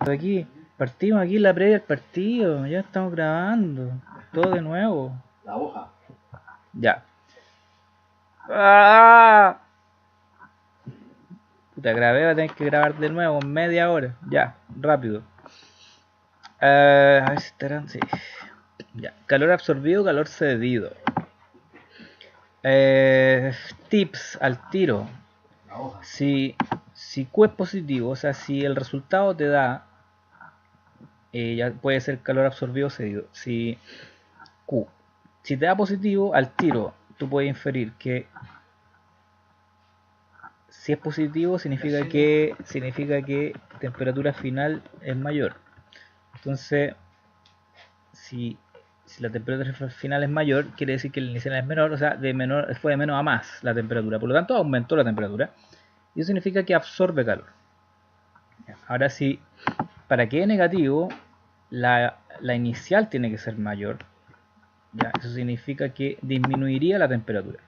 aquí. Partimos aquí la previa del partido. Ya estamos grabando. Todo de nuevo. La hoja. Ya. ¡Ah! Puta, grabé, va a tener que grabar de nuevo, media hora. Ya, rápido. A ver si estarán. Sí. Ya. Calor absorbido, calor cedido. Tips al tiro. La hoja. Si Q es positivo, o sea, si el resultado te da, ya puede ser calor absorbido o cedido. Si te da positivo, al tiro, tú puedes inferir que si es positivo significa que temperatura final es mayor. Entonces, si, si la temperatura final es mayor, quiere decir que la inicial es menor, o sea, fue de menos a más la temperatura. Por lo tanto, aumentó la temperatura. Y eso significa que absorbe calor. Ahora sí, para que es negativo, la inicial tiene que ser mayor. ¿Ya? Eso significa que disminuiría la temperatura.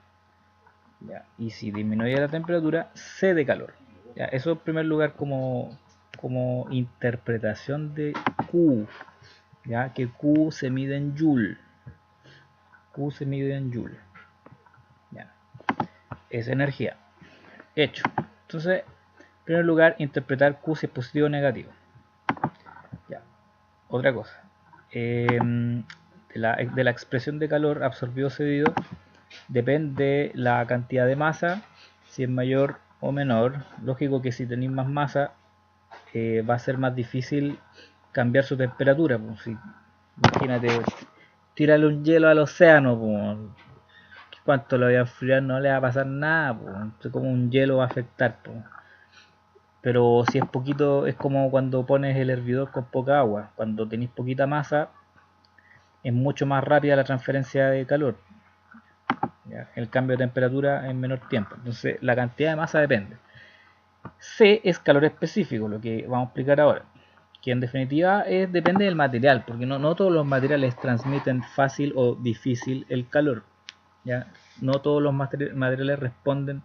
¿Ya? Y si disminuye la temperatura, cede calor. ¿Ya? Eso en primer lugar como interpretación de Q. ¿Ya? Que Q se mide en Joule. Q se mide en Joule. ¿Ya? Es energía. Hecho. Entonces, en primer lugar, interpretar Q si es positivo o negativo. ¿Ya? Otra cosa. De la expresión de calor absorbido o cedido depende la cantidad de masa, si es mayor o menor. Lógico que si tenéis más masa va a ser más difícil cambiar su temperatura. Pues, si, imagínate, tírale un hielo al océano, pues, ¿cuánto lo voy a enfriar? No le va a pasar nada, pues, como un hielo va a afectar. Pues. Pero si es poquito, es como cuando pones el hervidor con poca agua. Cuando tenéis poquita masa, es mucho más rápida la transferencia de calor. ¿Ya? El cambio de temperatura en menor tiempo. Entonces la cantidad de masa depende. C es calor específico, lo que vamos a explicar ahora. Que en definitiva depende del material, porque no todos los materiales transmiten fácil o difícil el calor. ¿Ya? No todos los materiales responden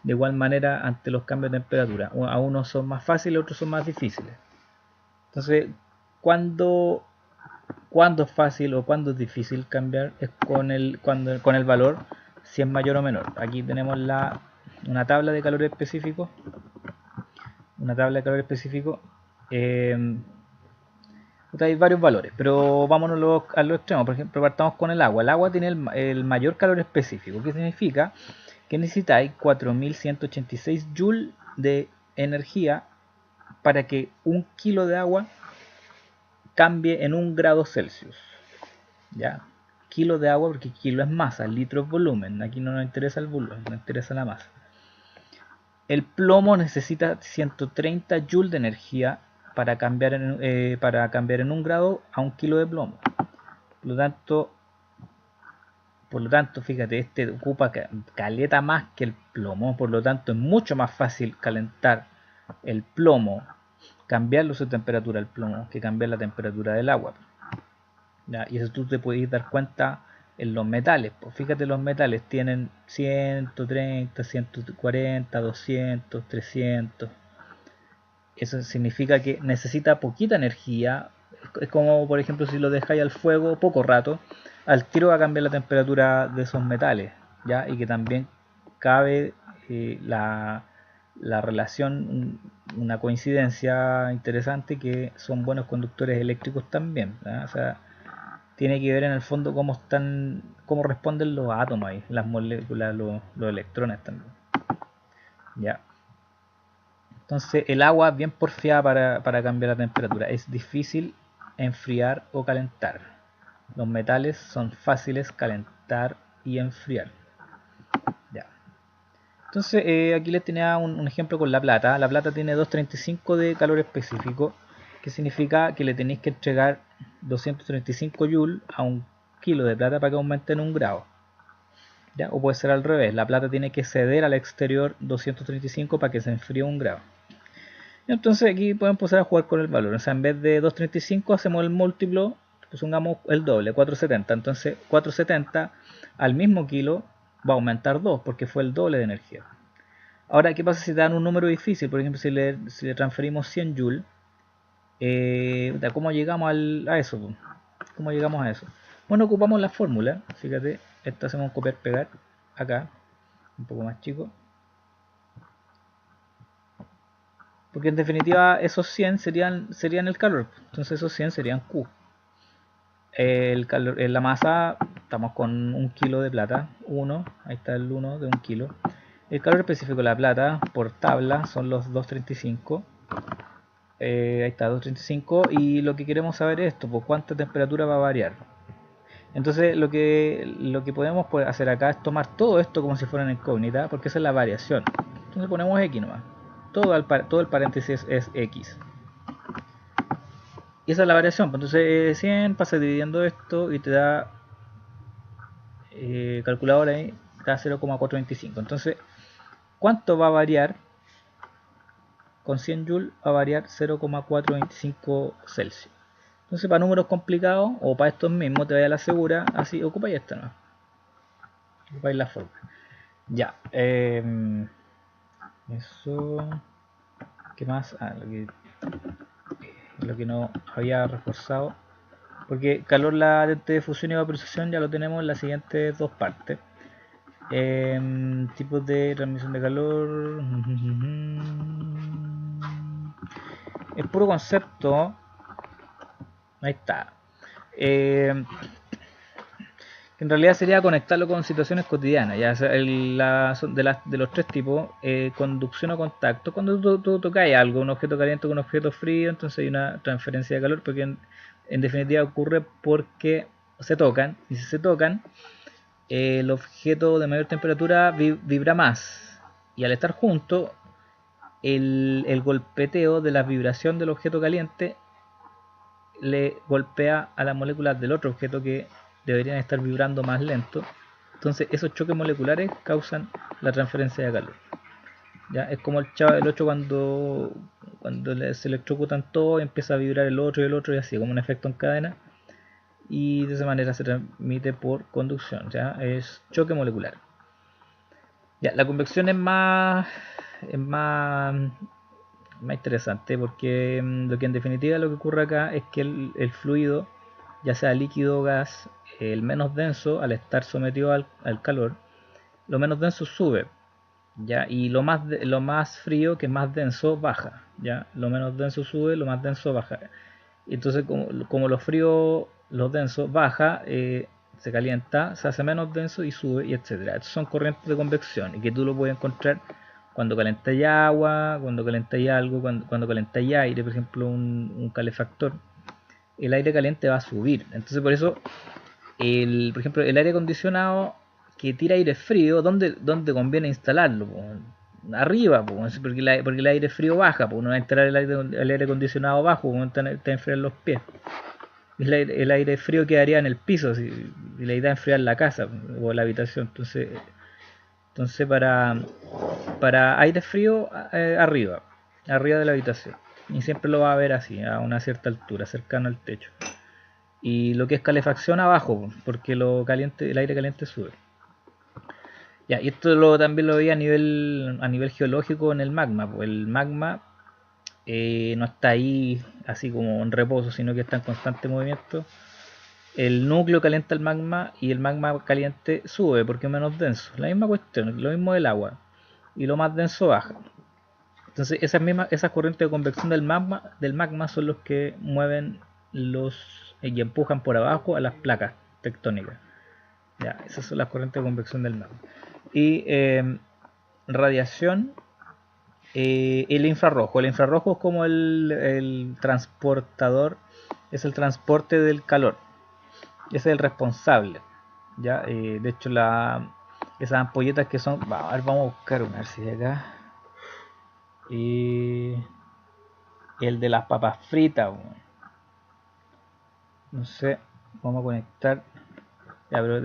de igual manera ante los cambios de temperatura. A unos son más fáciles, otros son más difíciles. Entonces, cuando es fácil o cuándo es difícil cambiar es con el valor, si es mayor o menor. Aquí tenemos una tabla de calor específico. Eh, hay varios valores, pero vámonos a los extremos. Por ejemplo, partamos con el agua. El agua tiene el mayor calor específico, que significa que necesitáis 4186 joules de energía para que un kilo de agua cambie en 1 grado Celsius. ¿Ya? Kilo de agua, porque kilo es masa, litro es volumen. Aquí no nos interesa el volumen, nos interesa la masa. El plomo necesita 130 joules de energía para cambiar en 1 grado a 1 kilo de plomo. Por lo tanto, fíjate, este ocupa caleta más que el plomo, por lo tanto es mucho más fácil calentar el plomo, cambiarlo su temperatura al plomo, que cambiar la temperatura del agua. ¿Ya? Y eso tú te puedes dar cuenta en los metales. Pues fíjate, los metales tienen 130, 140, 200, 300. Eso significa que necesita poquita energía. Es como, por ejemplo, si lo dejáis al fuego poco rato, al tiro va a cambiar la temperatura de esos metales. ¿Ya? Y que también cabe la relación, una coincidencia interesante, que son buenos conductores eléctricos también. ¿Ya? O sea, tiene que ver en el fondo cómo responden los átomos ahí, las moléculas, los electrones también. ¿Ya? Entonces el agua es bien porfiada para cambiar la temperatura. Es difícil enfriar o calentar. Los metales son fáciles calentar y enfriar. Ya. Entonces aquí les tenía un ejemplo con la plata. La plata tiene 235 de calor específico, que significa que le tenéis que entregar 235 joules a un kilo de plata para que aumente en 1 grado. ¿Ya? O puede ser al revés, la plata tiene que ceder al exterior 235 para que se enfríe 1 grado. Entonces aquí podemos empezar a jugar con el valor. O sea, en vez de 235 hacemos el múltiplo, pues pongamos el doble, 470. Entonces 470 al mismo kilo va a aumentar 2 porque fue el doble de energía. Ahora, ¿qué pasa si te dan un número difícil? Por ejemplo, si le transferimos 100 joules, ¿Cómo llegamos a eso? Po? ¿Cómo llegamos a eso? Bueno, ocupamos la fórmula. Fíjate, esta hacemos copiar pegar acá, un poco más chico. Porque en definitiva esos 100 serían el calor. Entonces esos 100 serían Q. El calor, en la masa estamos con 1 kilo de plata. 1, ahí está el 1 de 1 kilo. El calor específico de la plata por tabla son los 235. Ahí está, 235. Y lo que queremos saber es esto, pues cuánta temperatura va a variar. Entonces lo que podemos hacer acá es tomar todo esto como si fuera una incógnita, porque esa es la variación. Entonces ponemos X nomás. Todo el paréntesis es X. Y esa es la variación. Entonces 100 pasa dividiendo esto y te da calculador ahí, da 0,425. Entonces, ¿cuánto va a variar? Con 100 joules va a variar 0,425 Celsius. Entonces, para números complicados o para estos mismos, te vaya a la segura, así ocupáis esta, ¿no? Ocupáis la forma. Ya. Eso. ¿Qué más? Lo que no había reforzado. Porque calor latente de fusión y vaporización ya lo tenemos en las siguientes dos partes. Tipos de transmisión de calor. Es puro concepto. Ahí está. En realidad sería conectarlo con situaciones cotidianas. Ya sea de los tres tipos, conducción o contacto. Cuando tú tocas algo, un objeto caliente con un objeto frío, entonces hay una transferencia de calor, porque en definitiva ocurre porque se tocan. Y si se tocan, el objeto de mayor temperatura vibra más. Y al estar juntos, el golpeteo de la vibración del objeto caliente le golpea a las moléculas del otro objeto que deberían estar vibrando más lento. Entonces esos choques moleculares causan la transferencia de calor. ¿Ya? Es como el Chavo del 8 cuando se electrocutan todo y empieza a vibrar el otro y el otro y así, como un efecto en cadena. Y de esa manera se transmite por conducción. ¿Ya? Es choque molecular. Ya, la convección es más interesante porque lo que en definitiva lo que ocurre acá es que el fluido, ya sea líquido o gas, el menos denso al estar sometido al calor, lo menos denso sube, ¿ya? Y lo más frío, que es más denso, baja, ¿ya? Lo menos denso sube, lo más denso baja. Entonces como los densos baja, se calienta, se hace menos denso y sube, y etcétera. Estos son corrientes de convección y que tú lo puedes encontrar cuando calentáis agua, cuando calentáis algo, cuando calentáis aire, por ejemplo un calefactor, el aire caliente va a subir. Entonces por eso, por ejemplo, el aire acondicionado que tira aire frío, ¿dónde conviene instalarlo? Arriba, porque el aire frío baja, no va a instalar el aire acondicionado bajo, está a enfriar los pies. El aire frío quedaría en el piso, y la idea es enfriar la casa o la habitación. Entonces para aire frío, arriba de la habitación. Y siempre lo va a ver así, a una cierta altura, cercano al techo. Y lo que es calefacción abajo, porque el aire caliente sube. Ya, y esto también lo veía a nivel geológico en el magma. El magma no está ahí así como en reposo, sino que está en constante movimiento. El núcleo calienta el magma y el magma caliente sube porque es menos denso. La misma cuestión, lo mismo del agua. Y lo más denso baja. Entonces esas corrientes de convección del magma son los que mueven y empujan por abajo a las placas tectónicas. Ya, esas son las corrientes de convección del magma. Y radiación, el infrarrojo. El infrarrojo es como el transportador, es el transporte del calor. Es el responsable. Ya, de hecho esas ampolletas que son, a ver, vamos a buscar una, a ver si de acá. Y el de las papas fritas, no sé, vamos a conectar. Ya, pero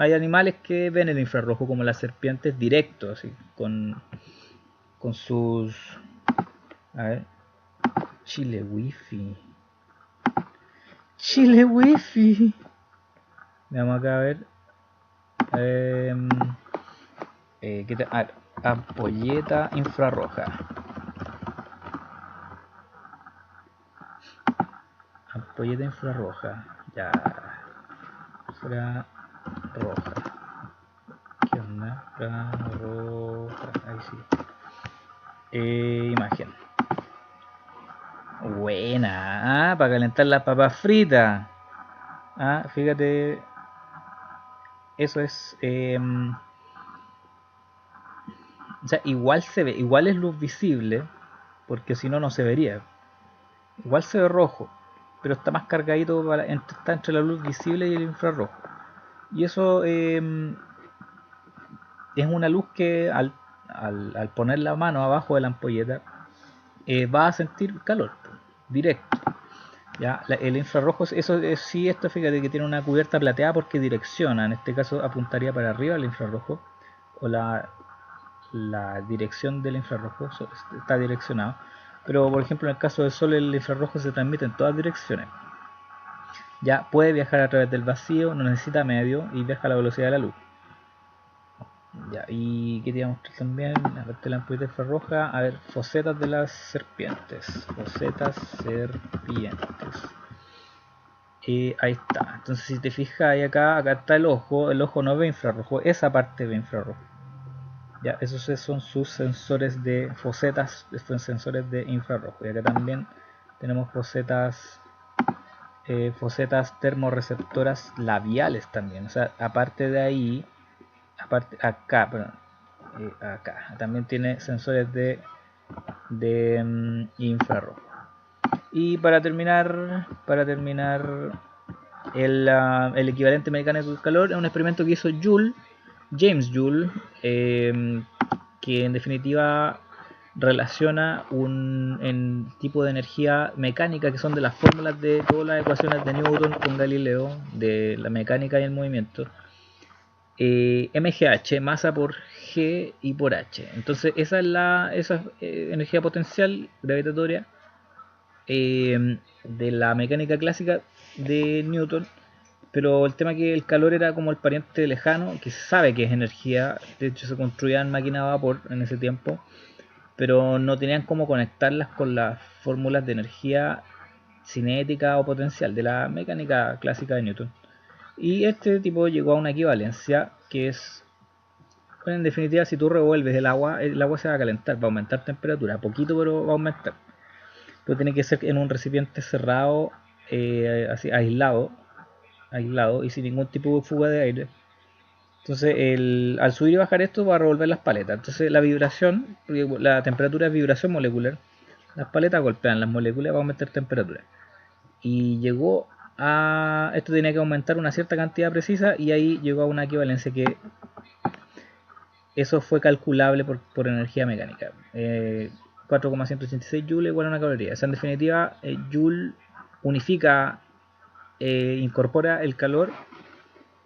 hay animales que ven el infrarrojo, como las serpientes, directo, así, con sus... A ver, Chile Wifi. Chile Wifi. Vamos acá a ver. Ampolleta infrarroja. Ampolleta infrarroja. Ya. Infrarroja. ¿Qué onda? Infrarroja. Ahí sí. Imagen. Buena. Para calentar las papas fritas. Fíjate. Eso es. O sea, igual se ve. Igual es luz visible. Porque si no, no se vería. Igual se ve rojo. Pero está más cargadito. Está entre la luz visible y el infrarrojo. Y eso es una luz que al poner la mano abajo de la ampolleta va a sentir calor directo. Ya, el infrarrojo, eso sí, esto fíjate que tiene una cubierta plateada porque direcciona. En este caso apuntaría para arriba el infrarrojo, o la dirección del infrarrojo está direccionado. Pero por ejemplo en el caso del sol el infrarrojo se transmite en todas direcciones. Ya puede viajar a través del vacío, no necesita medio y viaja a la velocidad de la luz. Ya, y que te iba a mostrar también, aparte de la ampolleta infrarroja, a ver, fosetas de las serpientes. Fosetas serpientes. Ahí está. Entonces si te fijas ahí acá está el ojo no ve infrarrojo, esa parte ve infrarrojo. Ya, esos son sus sensores de fosetas, sensores de infrarrojo. Y acá también tenemos fosetas termorreceptoras labiales también. O sea, aparte de ahí, acá, perdón, acá también tiene sensores de infrarrojo. Y para terminar el equivalente mecánico del calor es un experimento que hizo James Joule, que en definitiva relaciona un tipo de energía mecánica que son de las fórmulas de todas las ecuaciones de Newton con Galileo, de la mecánica y el movimiento. MGH, masa por G y por H. Entonces esa es energía potencial gravitatoria de la mecánica clásica de Newton, pero el tema es que el calor era como el pariente lejano, que se sabe que es energía, de hecho se construían máquinas a vapor en ese tiempo, pero no tenían cómo conectarlas con las fórmulas de energía cinética o potencial de la mecánica clásica de Newton. Y este tipo llegó a una equivalencia que es, bueno, en definitiva, si tú revuelves el agua se va a calentar, va a aumentar temperatura, poquito pero va a aumentar. Pero tiene que ser en un recipiente cerrado, así aislado y sin ningún tipo de fuga de aire. Entonces al subir y bajar esto va a revolver las paletas. Entonces la vibración, la temperatura es vibración molecular, las paletas golpean las moléculas, va a aumentar temperatura. Y llegó a, esto tenía que aumentar una cierta cantidad precisa y ahí llegó a una equivalencia que eso fue calculable por energía mecánica. 4,186 joules igual a una caloría. O sea, en definitiva, Joule unifica, incorpora el calor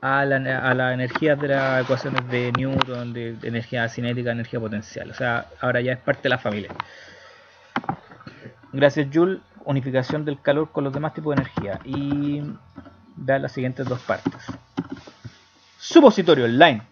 a la energía de las ecuaciones de Newton, de energía cinética, energía potencial. O sea, ahora ya es parte de la familia. Gracias Joule, unificación del calor con los demás tipos de energía. Y da las siguientes dos partes. Supositorio online.